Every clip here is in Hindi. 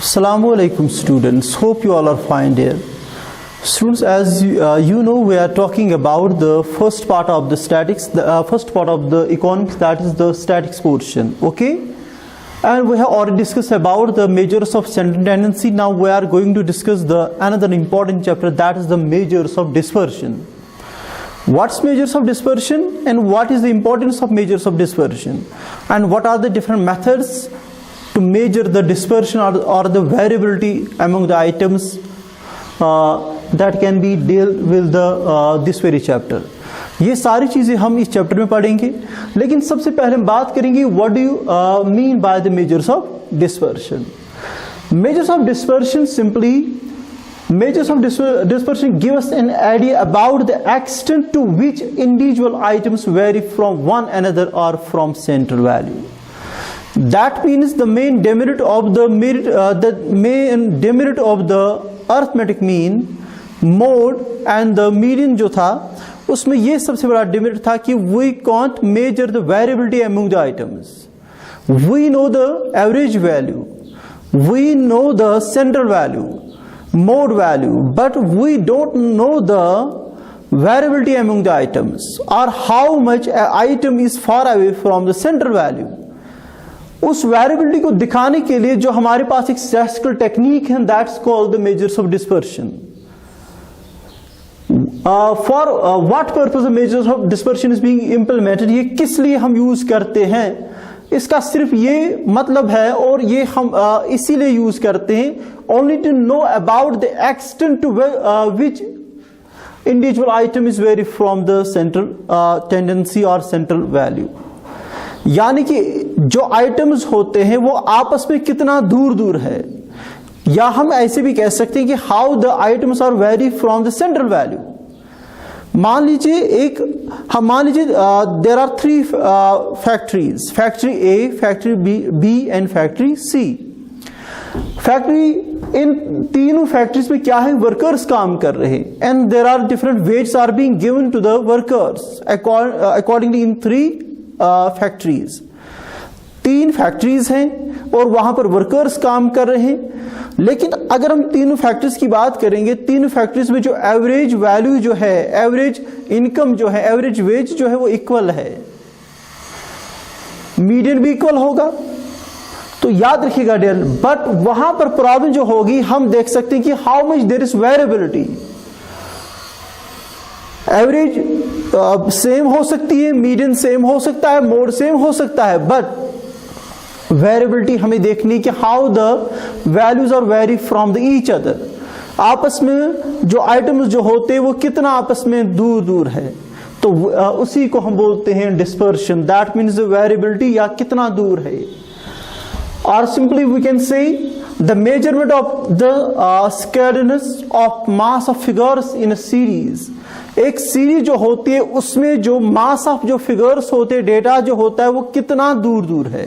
Assalamu alaikum students, hope you all are fine dear. Students, as you know, we are talking about the first part of the statics, the first part of the economics, that is the statics portion, okay? And we have already discussed about the measures of central tendency. Now we are going to discuss another important chapter, that is the measures of dispersion. What's measures of dispersion and what is the importance of measures of dispersion, and what are the different methods to measure the dispersion or the variability among the items that can be dealt with this very chapter. ये सारी चीज़ें हम इस चैप्टर में पढ़ेंगे, लेकिन सबसे पहले हम बात करेंगे what do you mean by the measures of dispersion. Measures of dispersion give us an idea about the extent to which individual items vary from one another or from central value. That means the main demerit of the arithmetic mean, mode and the median जो था उसमें ये सबसे बड़ा demerit था कि we can't measure the variability among the items. We know the average value, we know the central value, mode value, but we don't know the variability among the items or how much an item is far away from the central value. उस वेरिएबिलिटी को दिखाने के लिए जो हमारे पास एक स्टैटिस्टिकल टेक्निक है, that's called the measures of dispersion. For what purpose the measures of dispersion is being implemented, ये किस लिए हम यूज करते हैं, इसका सिर्फ ये मतलब है और ये हम इसीलिए यूज करते हैं only to know about the extent to which individual item is vary from the central tendency और सेंट्रल वैल्यू. यानी कि जो आइटम्स होते हैं वो आपस में कितना दूर दूर है, या हम ऐसे भी कह सकते हैं कि how the items are vary from the central value. मान लीजिए there are three factories, factory A, factory B and factory C. Factory, इन तीनों फैक्ट्रीज में क्या है, वर्कर्स काम कर रहे हैं and there are different wages are being given to the workers accordingly in three factories. तीन फैक्ट्रीज हैं और वहां पर वर्कर्स काम कर रहे हैं. लेकिन अगर हम तीनों फैक्ट्रीज की बात करेंगे, तीनों फैक्ट्रीज में जो एवरेज वैल्यू जो है, एवरेज इनकम जो है, एवरेज वेज जो है वो इक्वल है, मीडियन भी इक्वल होगा. तो याद रखिएगा डियर, बट वहां पर प्रॉब्लम जो होगी, हम देख सकते हैं कि how much there is variability. Average same हो सकती है, मीडियन सेम हो सकता है, मोड सेम हो सकता है, बट वेरिएबिलिटी हमें देखनी कि how the values are vary from the each other. आपस में जो आइटम्स जो होते हैं वो कितना आपस में दूर दूर है, तो उसी को हम बोलते हैं dispersion. That means the variability, या कितना दूर है. और simply we can say the measurement of the scatteredness of mass of figures in a series. एक सीरीज जो होती है उसमें जो मास ऑफ जो फिगर्स होते हैं, डेटा जो होता है वो कितना दूर दूर है,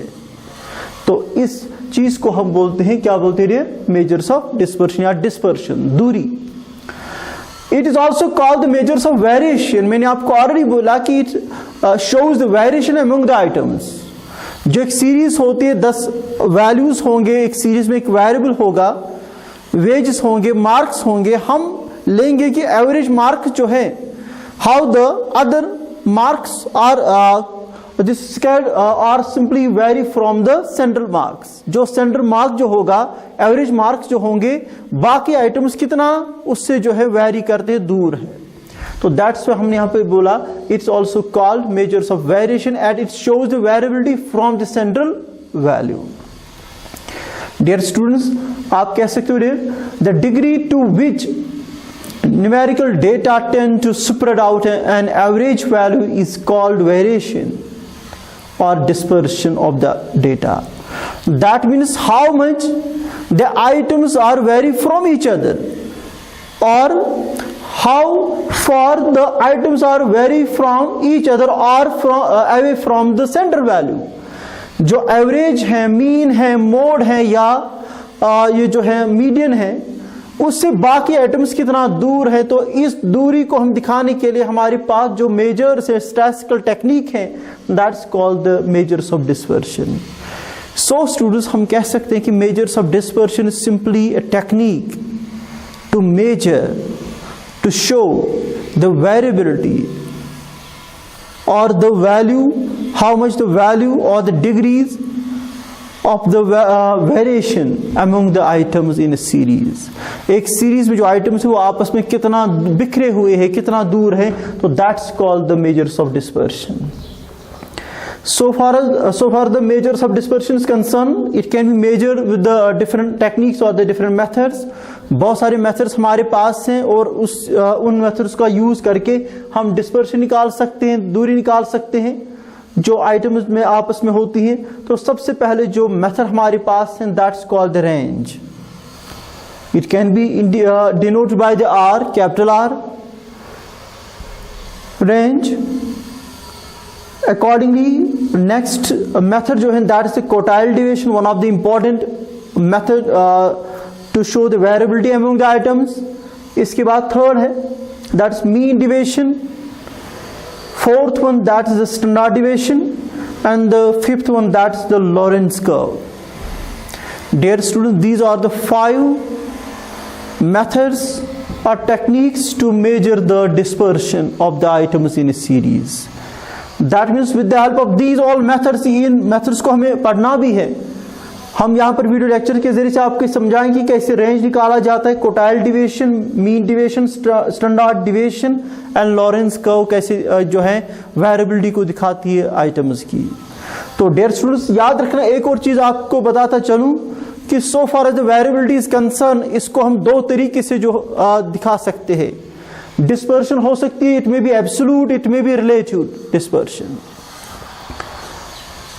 तो इस चीज को हम बोलते हैं, क्या बोलते हैं, मेजर्स ऑफ डिस्पर्शन या डिस्पर्शन, दूरी. It is also called the measures of variation. मैंने आपको ऑलरेडी बोला कि it shows the variation among the items. जो एक सीरीज होती है, 10 वैल्यूज होंगे एक सीरीज में, एक वेरिएबल होगा, वेजेस होंगे, मार्क्स होंगे. हम लेंगे कि एवरेज मार्क जो है, how the other marks are this scaled are simply vary from the central marks. जो सेंट्रल मार्क जो होगा, एवरेज मार्क्स जो होंगे, बाकी आइटम्स कितना उससे जो है वेरी करते हैं, दूर है. तो दैट्स व्हाई हमने यहां पे बोला it's also called measures of variation and it shows the variability from the central value. Dear students, आप कह सकते हो dear, the degree to which numerical data tend to spread out an average value is called variation or dispersion of the data. That means how much the items are vary from each other, or how far the items are vary from each other or from away from the central value. जो एवरेज है, मीन है, मोड है, या ये जो है मीडियन है, उससे बाकी आइटम्स कितना दूर है. तो इस दूरी को हम दिखाने के लिए हमारे पास जो मेजर्स है, स्टैटिस्टिकल टेक्निक है, that's called the measures of dispersion. So students, हम कह सकते हैं कि measures of dispersion is simply a technique to measure, to show the variability or the value, how much the value or the degrees of the variation among the items in a series. एक सीरीज में जो आइटम्स है वो आपस में कितना बिखरे हुए हैं, कितना दूर है, तो that's called the measures of dispersion. So far the measures of dispersion is concerned, it can be measured with the different techniques or the different methods. बहुत सारे मेथड्स हमारे पास हैं और उन मेथड्स का यूज करके हम डिस्पर्शन निकाल सकते हैं, दूरी निकाल सकते हैं जो आइटम्स में आपस में होती हैं. तो सबसे पहले जो मेथड हमारे पास है, that's called the range. It can be denoted by the R, capital R, range. Accordingly next method जो है that is the quartile division, one of the important method to show the variability among the items. इसके बाद थर्ड है that is mean deviation, fourth one that is the standard deviation, and the fifth one that is the Lorentz curve. Dear students, these are the 5 methods or techniques to measure the dispersion of the items in a series. That means with the help of these all methods, in methods को हमें पढ़ना भी है. हम यहाँ पर वीडियो लेक्चर के जरिए से आपको समझाएंगे कि कैसे रेंज निकाला जाता है, quartile division, mean division, standard division and Lawrence curve कैसे जो है वेरिएबिलिटी को दिखाती है आइटम्स की. तो डियर स्टूडेंट्स, याद रखना, एक और चीज आपको बताता चलूं कि so far as the variability is concern, इसको हम दो तरीके से जो दिखा सकते हैं. डिस्पर्शन हो सकती है, it may be absolute, it may be relative dispersion.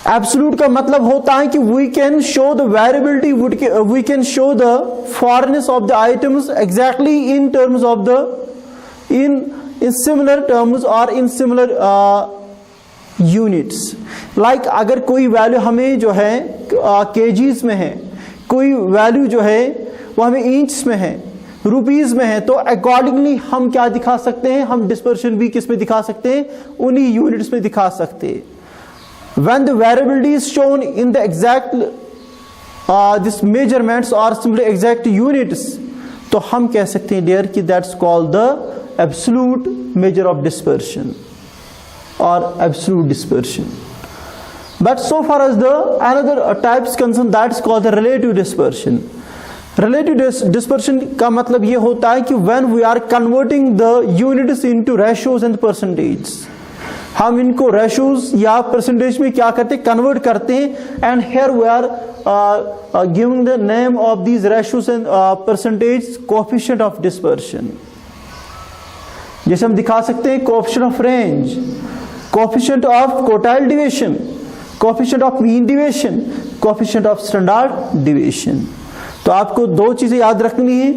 Absolute का मतलब होता है कि we can show the variability, we can show the farness of the items exactly in terms of the in similar terms और इन सिमिलर यूनिट्स. लाइक अगर कोई वैल्यू हमें जो है केजीज में है, कोई वैल्यू जो है वो हमें इंच में है, रुपीज में है, तो अकॉर्डिंगली हम क्या दिखा सकते हैं, हम डिस्पर्शन भी किस में दिखा सकते हैं, उन्हीं यूनिट्स में दिखा सकते हैं. When the variability is shown in the exact this measurements or simply exact units, तो हम कह सकते हैं dear कि that's called the absolute measure of dispersion or absolute dispersion. But so far as the another type is concerned, that's called the relative dispersion. Relative dispersion का मतलब ये होता है कि when we are converting the units into ratios and percentages, हम इनको रेशोज या परसेंटेज में क्या करते हैं, कन्वर्ट करते हैं. And here we are giving the name of these ratios and percentage coefficient of dispersion. जैसे हम दिखा सकते हैं coefficient of range, coefficient of quartile division, coefficient of mean division, coefficient of standard division. तो आपको दो चीजें याद रखनी है,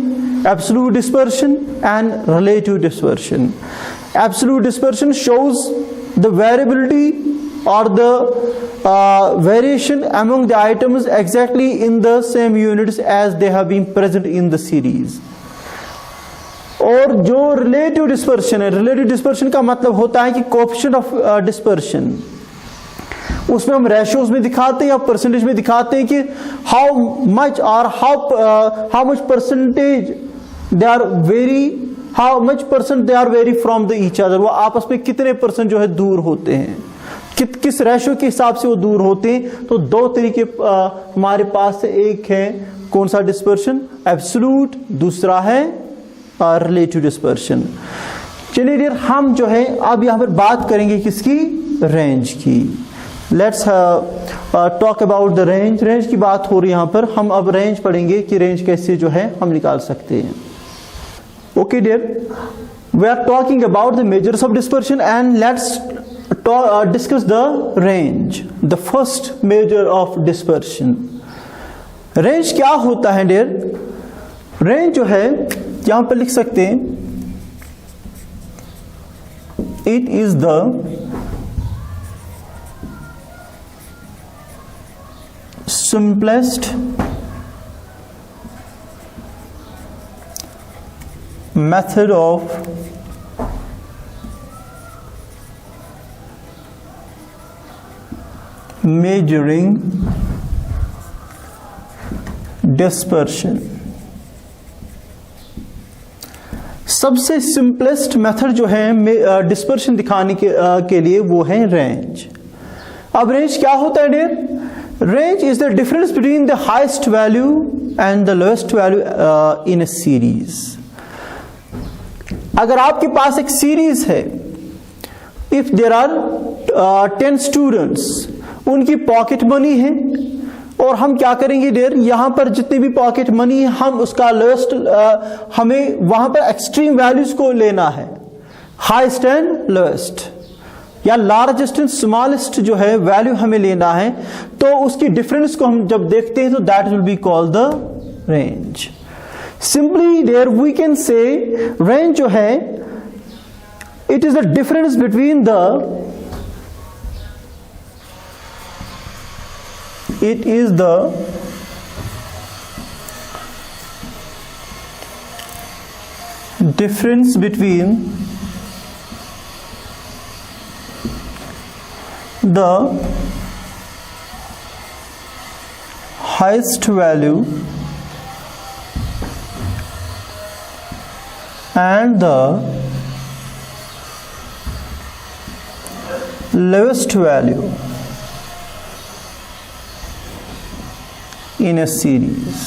absolute dispersion and relative dispersion. Absolute dispersion shows the variability or the variation among the items exactly in the same units as they have been present in the series. और जो रिलेटिव डिस्पर्शन है, रिलेटिव डिस्पर्शन का मतलब होता है कि कोएफिशिएंट ऑफ डिस्पर्शन, उसमें हम रेशियोज में दिखाते हैं या परसेंटेज में दिखाते हैं कि हाउ मच और how much percentage they are vary, how much percent they are vary from the each other. वो आपस में कितने परसेंट जो है दूर होते हैं, किस रेशियो के हिसाब से वो दूर होते हैं. तो दो तरीके हमारे पास है, एक है कौन सा डिस्पर्शन, एब्सोल्यूट, दूसरा है रिलेटिव डिस्पर्शन. चलिए डियर, हम जो है अब यहां पर बात करेंगे किसकी, रेंज की. Let's talk about the range. Range की बात हो रही है यहां पर, हम अब रेंज पढ़ेंगे कि रेंज कैसे जो है हम निकाल सकते हैं. Okay dear, we are talking about the measures of dispersion and let's discuss the range, the first measure of dispersion. Range क्या होता है dear? Range जो है यहां पर लिख सकते हैं, it is the simplest method of measuring dispersion. सबसे सिंपलेस्ट मेथड जो है डिस्पर्शन दिखाने के लिए वो है रेंज। अब रेंज क्या होता है dear? Range is the difference between the highest value and the lowest value in a series. अगर आपके पास एक सीरीज है, इफ देयर आर 10 स्टूडेंट्स, उनकी पॉकेट मनी है, और हम क्या करेंगे डियर, यहां पर जितनी भी पॉकेट मनी है हम उसका लोएस्ट, हमें वहां पर एक्सट्रीम वैल्यूज को लेना है, हाईएस्ट एंड लोएस्ट, या लार्जेस्ट एंड स्मॉलेस्ट जो है वैल्यू हमें लेना है। तो उसकी डिफरेंस को हम जब देखते हैं तो that will be called the range. Simply there we can say range जो है it is the difference between it is the difference between the highest value and the lowest value in A series.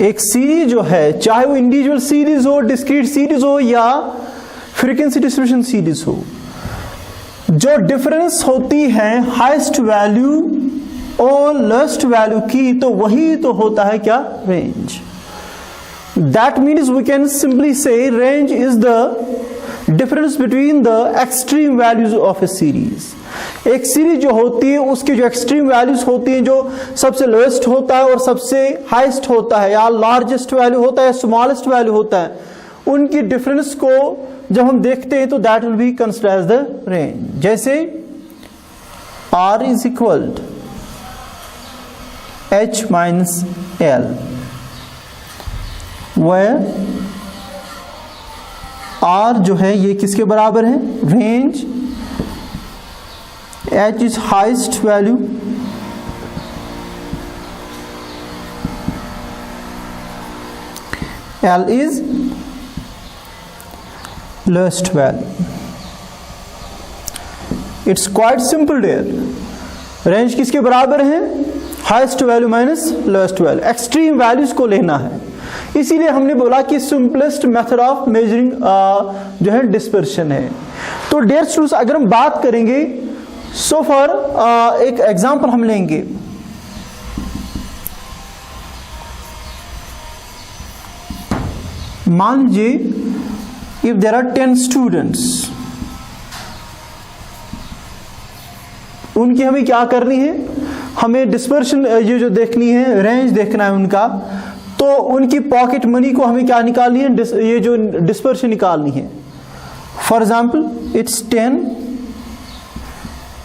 एक सीरीज जो है, चाहे वो इंडिविजुअल सीरीज हो, डिस्क्रीट सीरीज हो, या फ्रीक्वेंसी डिस्ट्रीब्यूशन सीरीज हो, जो डिफरेंस होती है हाईएस्ट वैल्यू और लोएस्ट वैल्यू की, तो वही तो होता है क्या? Range. That means we can simply say range is the difference between the extreme values of a series. एक सीरीज जो होती है उसकी जो एक्सट्रीम वैल्यूज होती हैं, जो सबसे लोएस्ट होता है और सबसे हाईएस्ट होता है, या लार्जेस्ट वैल्यू होता है, स्मॉलेस्ट वैल्यू होता है, उनकी डिफरेंस को जब हम देखते हैं तो that will be considered as the range. जैसे R is equal H minus L, where R जो है ये किसके बराबर है? Range. H is highest value, L is lowest value. It's quite simple there. Range किसके बराबर है? Highest value minus lowest value, extreme values को लेना है। इसीलिए हमने बोला कि सिंपलेस्ट मेथड ऑफ मेजरिंग जो है डिस्पर्शन है। तो डियर स्टूडेंट्स, अगर हम बात करेंगे सो फॉर एक एग्जांपल हम लेंगे। मान लीजिए इफ देयर आर 10 स्टूडेंट्स, उनकी हमें क्या करनी है? हमें डिस्पर्शन ये जो देखनी है, रेंज देखना है उनका। तो उनकी पॉकेट मनी को हमें क्या निकालनी है? ये जो डिस्पर्शन निकालनी है। For example it's 10,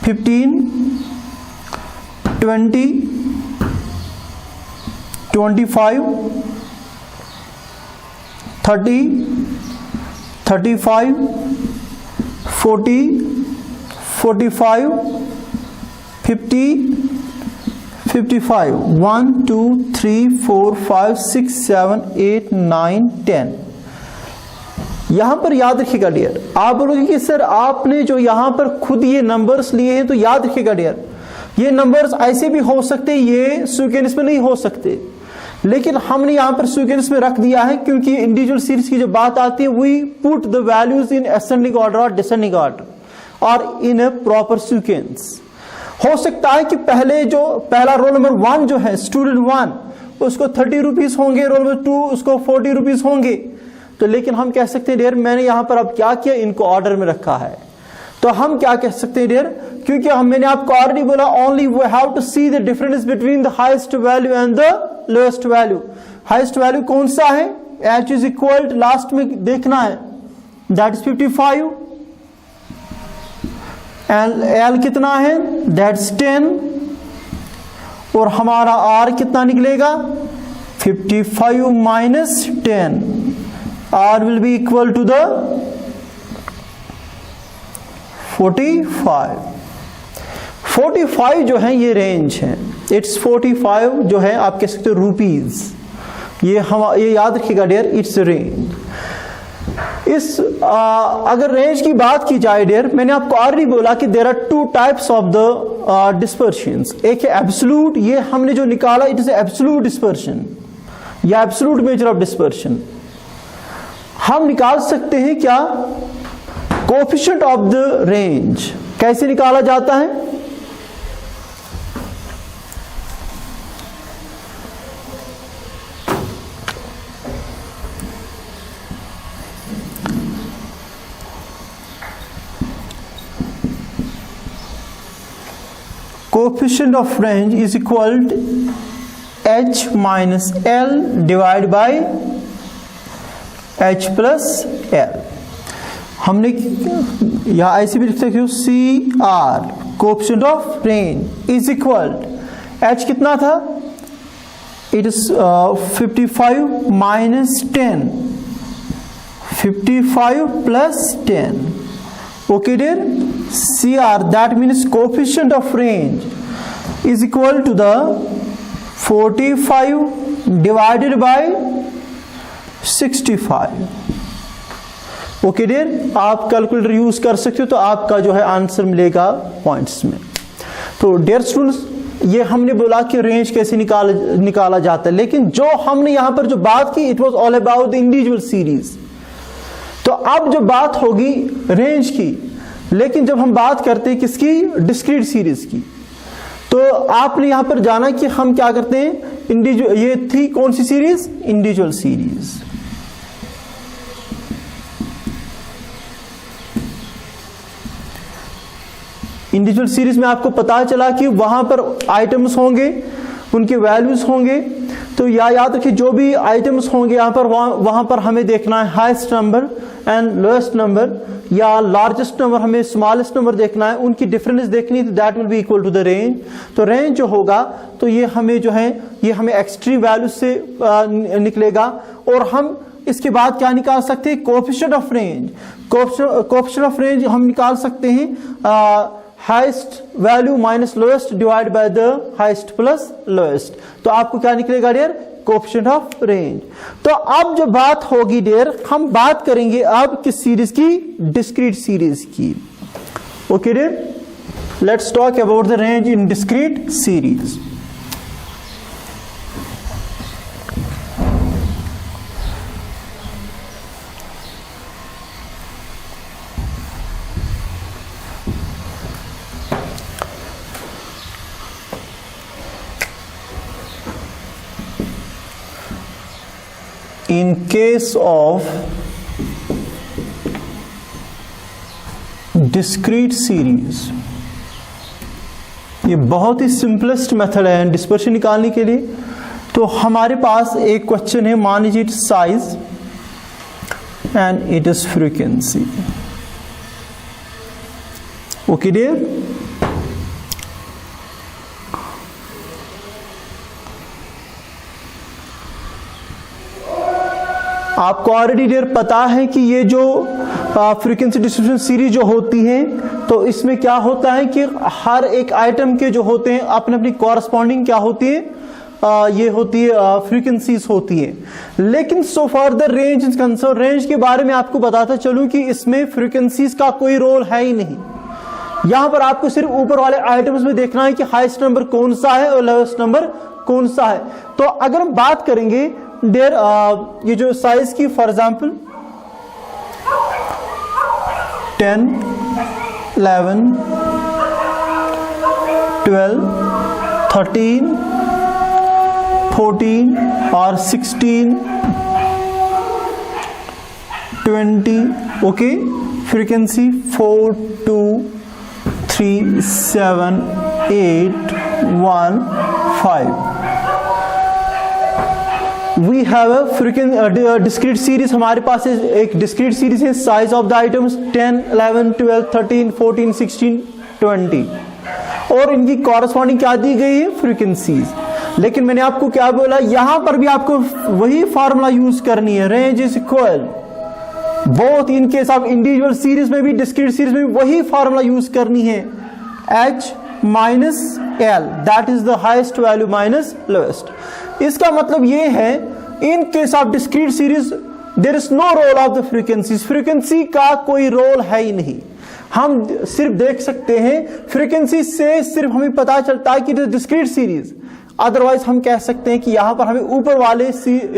15, 20, 25, 30, 35, 40, 45, 50, 55, 1, 2, 3, 4, 5, 6, 7, 8, 9, 10। यहां पर याद रखिएगा डियर, आप बोलोगे कि सर आपने जो यहां पर खुद ये नंबर्स लिए हैं, तो याद रखिएगा डियर, ये नंबर्स ऐसे भी हो सकते, ये सीक्वेंस में नहीं हो सकते, लेकिन हमने यहां पर सीक्वेंस में रख दिया है क्योंकि इंडिविजुअल सीरीज की जब बात आती है, we put the values in ascending order और डिसेंडिंग ऑर्डर और इन अ प्रॉपर सीक्वेंस। हो सकता है कि पहला रोल नंबर 1 जो है, स्टूडेंट 1, उसको 30 रुपीज होंगे, रोल नंबर 2 उसको 40 रुपीज होंगे। तो लेकिन हम कह सकते हैं डियर, मैंने यहां पर अब क्या किया, इनको ऑर्डर में रखा है। तो हम क्या कह सकते हैं डियर, क्योंकि मैंने आपको ऑलरेडी बोला, only we have to see the difference between the highest value and the lowest value. Highest value कौन सा है? H इज इक्वल, लास्ट में देखना है, दैट इज 55, L कितना है? दैट्स 10, और हमारा R कितना निकलेगा? 55 minus 10, R will be equal to the 45। 45 जो है ये रेंज है। इट्स 45 जो है आप कह सकते हो रुपीज, ये याद रखिएगा डियर, इट्स रेंज। अगर रेंज की बात की जाए डियर, मैंने आपको ऑलरेडी बोला कि there are two types of the dispersions. एक है एब्सोल्यूट, ये हमने जो निकाला इट इज एब्सोल्यूट डिस्पर्शन या एब्सोल्यूट मेजर ऑफ डिस्पर्शन। हम निकाल सकते हैं क्या कोएफिशिएंट ऑफ द रेंज, कैसे निकाला जाता है? Coefficient of range is equal to h minus l divided by h plus l। हमने या ऐसे भी लिख सकते हो CR coefficient of range is equal, h कितना था? It is 55 minus 10, 55 plus 10। Okay dear, CR that means coefficient of range is equal to the 45 divided by 65। Okay dear, आप कैलकुलेटर यूज कर सकते हो तो आपका जो है आंसर मिलेगा पॉइंट्स में। तो डियर स्टूडेंट्स, ये हमने बोला कि रेंज कैसे निकाला जाता है, लेकिन जो हमने यहां पर जो बात की it was all about the individual series. तो अब जो बात होगी रेंज की, लेकिन जब हम बात करते हैं किसकी? डिस्क्रीट सीरीज की, तो आपने यहां पर जाना कि हम क्या करते हैं इंडिविजुअल, ये थी कौन सी series? Individual series. Individual series में आपको पता चला कि वहां पर आइटम्स होंगे, उनके वैल्यूज होंगे। तो याद रखिए जो भी आइटम्स होंगे यहां पर वहां पर हमें देखना है highest number and lowest number, या लार्जेस्ट नंबर हमें स्मॉलेस्ट नंबर देखना है, उनकी डिफरेंस देखनी है, तो that will be equal to the range. तो रेंज जो होगा तो ये हमें जो है ये हमें एक्सट्रीम वैल्यू से निकलेगा। और हम इसके बाद क्या निकाल सकते हैं? Coefficient of range. Coefficient of range हम निकाल सकते हैं highest value minus lowest divide by the highest plus lowest. तो आपको क्या निकलेगा डियर? Coefficient of range. तो अब जो बात होगी डियर, हम बात करेंगे अब किस सीरीज की? डिस्क्रीट सीरीज की। Okay dear, let's talk about the range in discrete series. In case of discrete series, ये बहुत ही सिंपलेस्ट मेथड है डिस्पर्शन निकालने के लिए। तो हमारे पास एक क्वेश्चन है, मान लीजिए it size and it is frequency. Okay dear, आपको ऑलरेडी डियर पता है कि ये जो फ्रीक्वेंसी डिस्ट्रीब्यूशन सीरीज जो होती है, तो इसमें क्या होता है कि हर एक आइटम के जो होते हैं अपने अपनी कॉरस्पॉन्डिंग क्या होती है, ये होती है फ्रीक्वेंसीज होती है। लेकिन सो for the range is concerned, range के बारे में आपको बताता चलूं कि इसमें फ्रीक्वेंसीज का कोई रोल है ही नहीं। यहां पर आपको सिर्फ ऊपर वाले आइटम्स में देखना है कि हाईएस्ट नंबर कौन सा है और लोएस्ट नंबर कौन सा है। तो अगर हम बात करेंगे देयर ये जो साइज की, फॉर एग्जांपल 10, 11, 12, 13, 14 और 16, 20। Okay, frequency 4, 2, 3, 7, 8, 1, 5। We have a frequency discrete series. हमारे पास एक डिस्क्रीट सीरीज है, साइज ऑफ द आइटम्स 10, 11, 12, 13, 14, 16, 20, और इनकी कॉरस्पॉन्डिंग क्या दी गई है? फ्रीक्वेंसीज। लेकिन मैंने आपको क्या बोला, यहां पर भी आपको वही फार्मूला यूज करनी है, range is equal both in case of individual series में भी डिस्क्रीट सीरीज में भी वही फार्मूला यूज करनी है, h minus L, that is the highest value minus lowest. इसका मतलब ये है, in case of discrete series there is no role of the frequencies. Frequency का कोई रोल है ही नहीं. हम सिर्फ देख सकते हैं फ्रीक्वेंसी से, सिर्फ हमें पता चलता है कि डिस्क्रीट सीरीज. अदरवाइज हम कह सकते हैं कि यहां पर हमें ऊपर वाले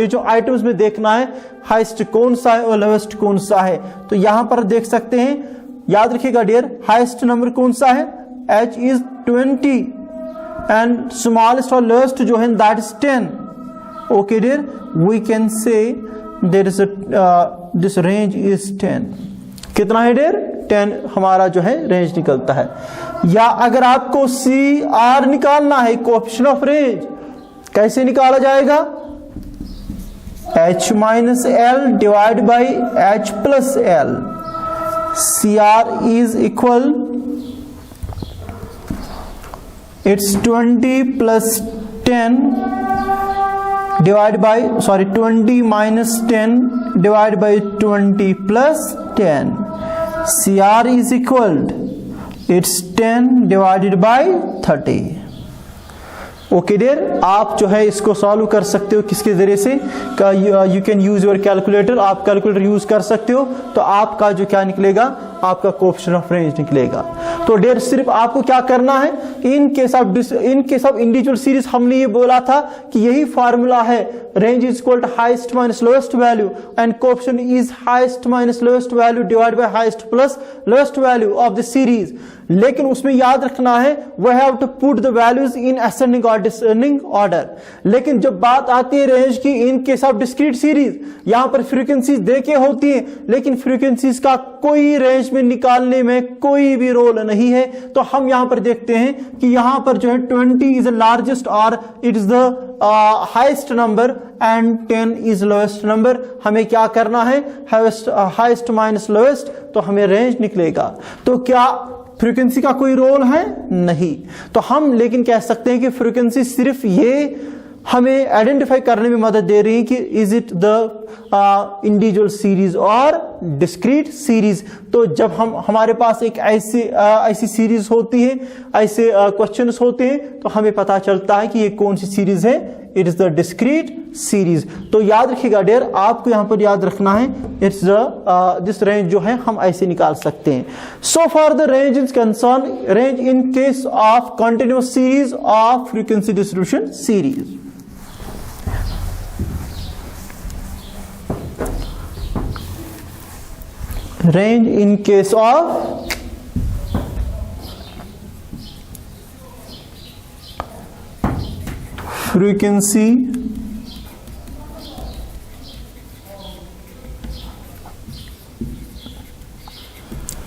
जो आइटम्स में देखना है हाईएस्ट कौन सा है और लोवेस्ट कौन सा है. तो यहां पर देख सकते हैं, याद रखिएगा डियर, हाईएस्ट नंबर कौन सा है, h is 20 एंड स्मॉलेस्ट और लोएस्ट जो है that is 10. Okay dear, we can say there is this range is 10. कितना है डियर, 10 हमारा जो है रेंज निकलता है. या अगर आपको CR निकालना है, कोएफिशिएंट ऑफ रेंज, कैसे निकाला जाएगा, h minus L divide by h plus L. CR is equal, it's 20 plus 10 divide by 20 minus 10 divide by 20 plus 10. CR is equal, it's 10 divided by 30. Okay dear, आप जो है इसको सॉल्व कर सकते हो किसके जरिए से, you can use your calculator. आप कैलकुलेटर यूज कर सकते हो, तो आपका जो क्या निकलेगा, आपका कोएफिशिएंट ऑफ रेंज निकलेगा. तो डियर सिर्फ आपको क्या करना है, in case of individual series हमने ये बोला था कि यही फार्मूला है, range is equal to highest minus lowest value and coefficient is highest minus lowest value divide by highest plus lowest value of the series. लेकिन उसमें याद रखना है, we have to put the values in ascending और डिसेंडिंग ऑर्डर. लेकिन जब बात आती है रेंज की, in case of discrete series, यहां पर फ्रीक्वेंसीज देके होती है, लेकिन फ्रीक्वेंसीज का कोई रेंज में निकालने में कोई भी रोल नहीं है. तो हम यहां पर देखते हैं कि यहां पर जो है 20 इज द लार्जेस्ट और it is the highest number and 10 is lowest number. हमें क्या करना है, हाईएस्ट माइनस लोएस्ट, तो हमें रेंज निकलेगा. तो क्या फ्रीक्वेंसी का कोई रोल है, नहीं. तो हम लेकिन कह सकते हैं कि फ्रीक्वेंसी सिर्फ ये हमें आइडेंटिफाई करने में मदद दे रही है कि is it the individual series और डिस्क्रीट सीरीज. तो जब हमारे पास एक ऐसी सीरीज होती है, ऐसे क्वेश्चंस होते हैं, तो हमें पता चलता है कि ये कौन सी सीरीज है, it is the discrete series. तो याद रखिएगा डियर, आपको यहां पर याद रखना है, इट्स दिस रेंज जो है हम ऐसे निकाल सकते हैं. So for the range is concerned, range in case of continuous series of frequency distribution series. Range in case of frequency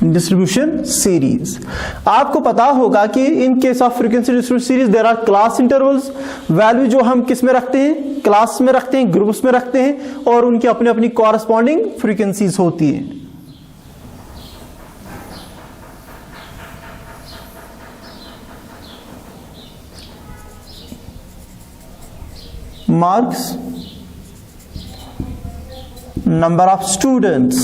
distribution series. आपको पता होगा कि in case of frequency distribution series there are class intervals. Value जो हम किस में रखते हैं, क्लास में रखते हैं, ग्रुप्स में रखते हैं, और उनकी अपनी अपनी कॉरस्पॉन्डिंग फ्रीक्वेंसीज होती है. marks, number of students,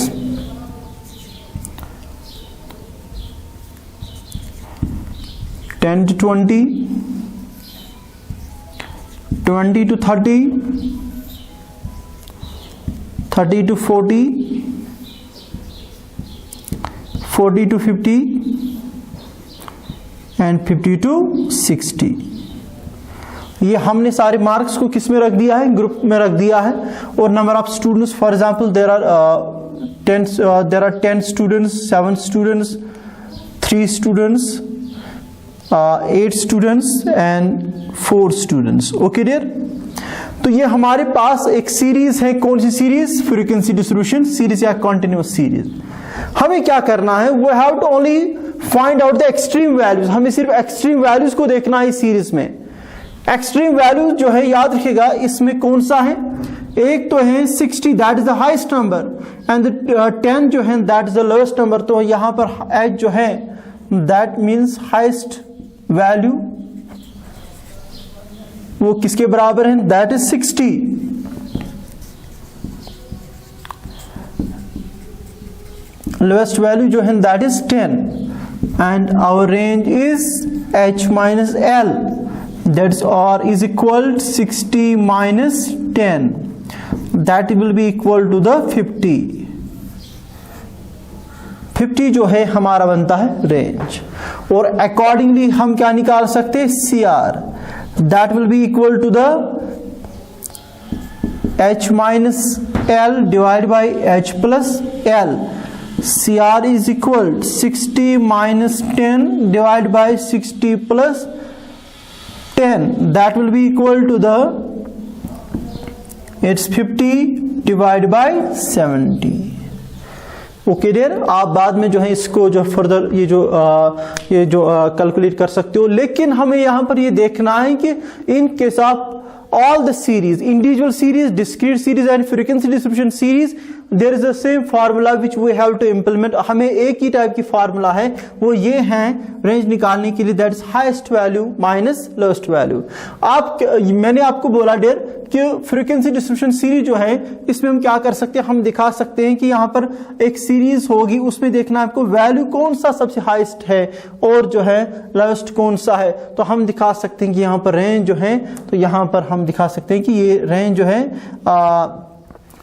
(10 to 20), 20 to 30, 30 to 40, 40 to 50 and 50 to 60. ये हमने सारे मार्क्स को किस में रख दिया है, ग्रुप में रख दिया है. और number of students, for example there are 10 students, 7 students, 3 students, 8 students and 4 students. Okay dear, तो ये हमारे पास एक सीरीज है. कौन सी सीरीज, फ्रीक्वेंसी डिस्ट्रीब्यूशन सीरीज या कॉन्टिन्यूअस सीरीज. हमें क्या करना है, we have to only find out the extreme values. हमें सिर्फ एक्सट्रीम वैल्यूज को देखना है सीरीज में. एक्सट्रीम वैल्यू जो है याद रखिएगा, इसमें कौन सा है, एक तो है 60 that is the highest number and 10 जो है that is the lowest number. तो यहां पर h जो है दैट मींस हाईएस्ट वैल्यू, वो किसके बराबर है, दैट इज 60. लोएस्ट वैल्यू जो है that is 10. and our range is h minus l, that's r is equal to 60 minus 10, that will be equal to the 50 जो है हमारा बनता है रेंज। और अकॉर्डिंगली हम क्या निकाल सकते हैं, CR, that will be equal to the h minus l divided by h plus l. CR is equal to 60 minus 10 divided by 60 plus 10, that will be equal to the, it's 50 divided by 70. Okay dear, आप बाद में जो है इसको जो फर्दर ये जो कैलकुलेट कर सकते हो, लेकिन हमें यहां पर ये देखना है कि in case of all the series, individual series, discrete series and frequency distribution series, there is the same formula which we have to implement. हमें एक ही टाइप की फार्मूला है, वो ये है रेंज निकालने के लिए, that is highest value minus lowest value. मैंने आपको बोला डियर कि फ्रीक्वेंसी डिस्ट्रीब्यूशन सीरीज जो है इसमें हम क्या कर सकते हैं, हम दिखा सकते हैं कि यहाँ पर एक सीरीज होगी, उसमें देखना है आपको वैल्यू कौन सा सबसे हाईएस्ट है और जो है लोएस्ट कौन सा है। तो हम दिखा सकते हैं कि यहाँ पर रेंज जो है, तो यहाँ पर हम दिखा सकते हैं कि ये रेंज जो है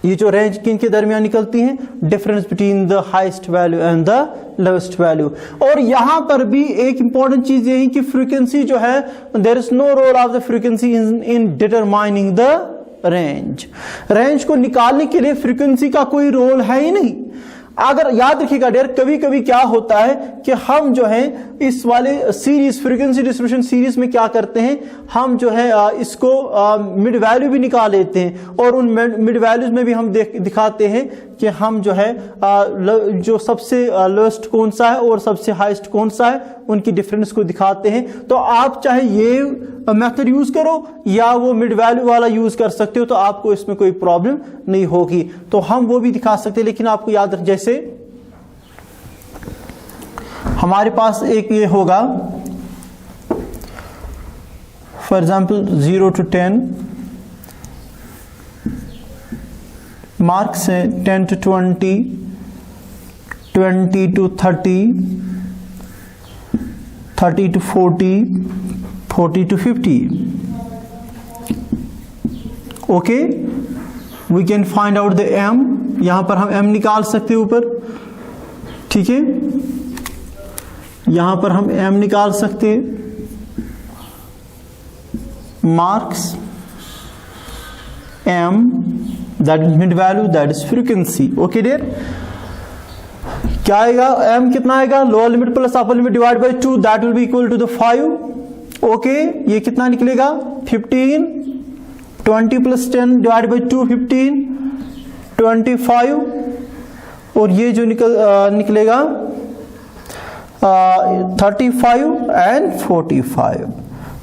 ये जो रेंज किन के दरमियान निकलती है, difference between the highest value and the lowest value. और यहां पर भी एक इंपॉर्टेंट चीज यही कि फ्रीक्वेंसी जो है, there is no role of the frequency in determining the range. Range को निकालने के लिए फ्रीक्वेंसी का कोई रोल है ही नहीं। अगर याद रखिएगा डियर, कभी कभी क्या होता है कि हम जो है इस वाले सीरीज फ्रीक्वेंसी डिस्ट्रीब्यूशन सीरीज में क्या करते हैं, हम जो है इसको मिड वैल्यू भी निकाल लेते हैं और उन मिड वैल्यूज में भी हम दिखाते हैं कि हम जो है जो सबसे लोएस्ट कौन सा है और सबसे हाईएस्ट कौन सा है, उनकी डिफरेंस को दिखाते हैं। तो आप चाहे ये मेथड यूज करो या वो मिड वैल्यू वाला यूज कर सकते हो, तो आपको इसमें कोई प्रॉब्लम नहीं होगी। तो हम वो भी दिखा सकते हैं, लेकिन आपको याद रख, जैसे हमारे पास एक ये होगा फॉर एग्जाम्पल 0 to 10 मार्क्स है, 10 to 20, 20 to 30, 30 to 40, 40 to 50. Okay, we can find out the m. यहां पर हम m निकाल सकते हैं ऊपर, ठीक है, यहां पर हम m निकाल सकते हैं, marks m, that is mid value, that is frequency. Okay dear, क्या आएगा, m कितना आएगा, lower limit plus upper limit divide by 2, that will be equal to the 5. Okay, ये कितना निकलेगा, 15, 20 प्लस 10 डिवाइड बाय 2, 15, 25, और ये जो निकलेगा 35 एंड 45,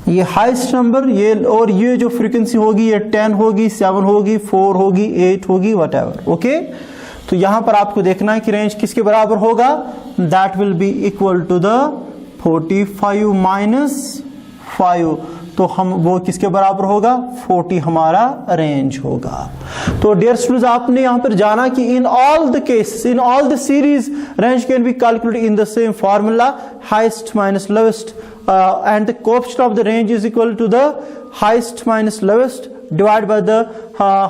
ये हाईएस्ट नंबर। ये और ये जो फ्रीक्वेंसी होगी ये 10 होगी, 7 होगी, 4 होगी, 8 होगी, व्हाटएवर। ओके, तो यहां पर आपको देखना है कि रेंज किसके बराबर होगा, that will be equal to the 45 minus 5, तो हम वो किसके बराबर होगा, 40 हमारा रेंज होगा। तो डियर स्टूडेंट्स, आपने यहां पर जाना कि in all the cases, in all the series, range can be calculated in the same formula, highest minus lowest, and the coefficient of the range is equal to the highest minus lowest divided by the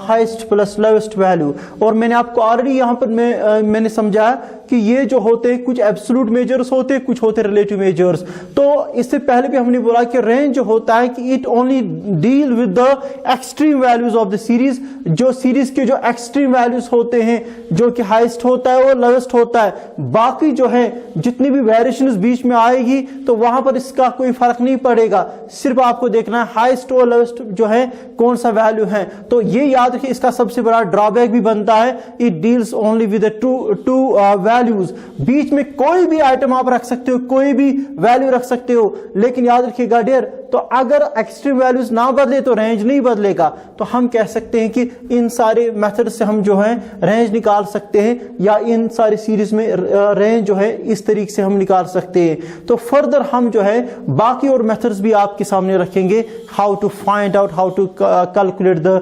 highest plus lowest value। और मैंने आपको ऑलरेडी यहाँ पर मैंने समझाया कि ये जो होते हैं कुछ एब्सोल्यूट मेजर्स होते हैं, कुछ होते हैं रिलेटिव मेजर्स। तो इससे पहले भी हमने बोला कि रेंज जो होता है कि it only deal with the extreme values of the series, जो सीरीज के जो एक्सट्रीम वैल्यूज होते हैं, जो कि हाईएस्ट होता है और लोएस्ट होता है, बाकी जो है जितनी भी वेरिएशन बीच में आएगी तो वहां पर इसका कोई फर्क नहीं पड़ेगा, सिर्फ आपको देखना है हाईएस्ट और लोएस्ट जो है कौन सा वैल्यू है। तो ये याद रखिए, इसका सबसे बड़ा ड्रॉबैक भी बनता है, it deals only with two values. बीच में कोई भी आइटम आप रख सकते हो, कोई भी वैल्यू रख सकते हो, लेकिन याद रखिएगा डियर, तो अगर एक्सट्रीम वैल्यूज ना बदले तो रेंज नहीं बदलेगा। तो हम कह सकते हैं कि इन सारे मेथड से हम जो है रेंज निकाल सकते हैं, या इन सारी सीरीज में रेंज जो है इस तरीके से हम निकाल सकते हैं। तो फर्दर हम जो है बाकी और मेथड्स भी आपके सामने रखेंगे, how to find out, how to calculate the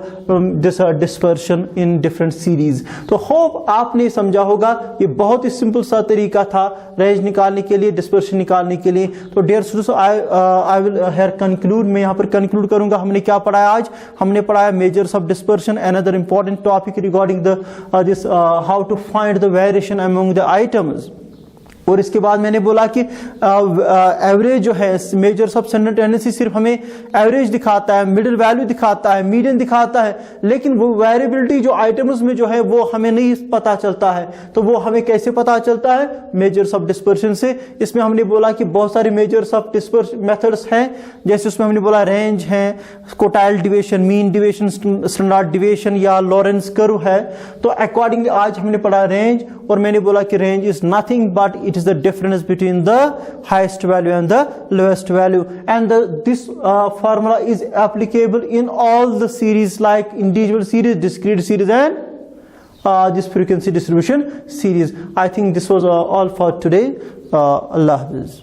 this dispersion in different series. तो होप आपने समझा होगा, ये बहुत ही सिंपल सा तरीका था रेंज निकालने के लिए, डिस्पर्शन निकालने के लिए. तो dear students, I will here conclude, मैं यहाँ पर कंक्लूड करूंगा. हमने क्या पढ़ाया आज? हमने पढ़ाया measures of dispersion, another important topic regarding the this how to find the variation among the items. और इसके बाद मैंने बोला कि एवरेज जो है, मेजर्स ऑफ सेंट्रल टेंडेंसी सिर्फ हमें एवरेज दिखाता है, मिडिल वैल्यू दिखाता है, मीडियन दिखाता है, लेकिन वो वेरिएबिलिटी जो आइटम्स में जो है वो हमें नहीं पता चलता है. तो वो हमें कैसे पता चलता है? मेजर्स ऑफ डिस्पर्शन से. इसमें हमने बोला कि बहुत सारे मेजर्स ऑफ डिस्पर्शन मेथड्स हैं, जैसे उसमें हमने बोला रेंज है, quartile deviation, mean deviation, standard deviation या लॉरेंस कर्व है. तो अकॉर्डिंगली आज हमने पढ़ा रेंज, और मैंने बोला कि range is nothing but it is the difference between the highest value and the lowest value, and this formula is applicable in all the series like individual series, discrete series, and this frequency distribution series. I think this was all for today. Allah Hafiz.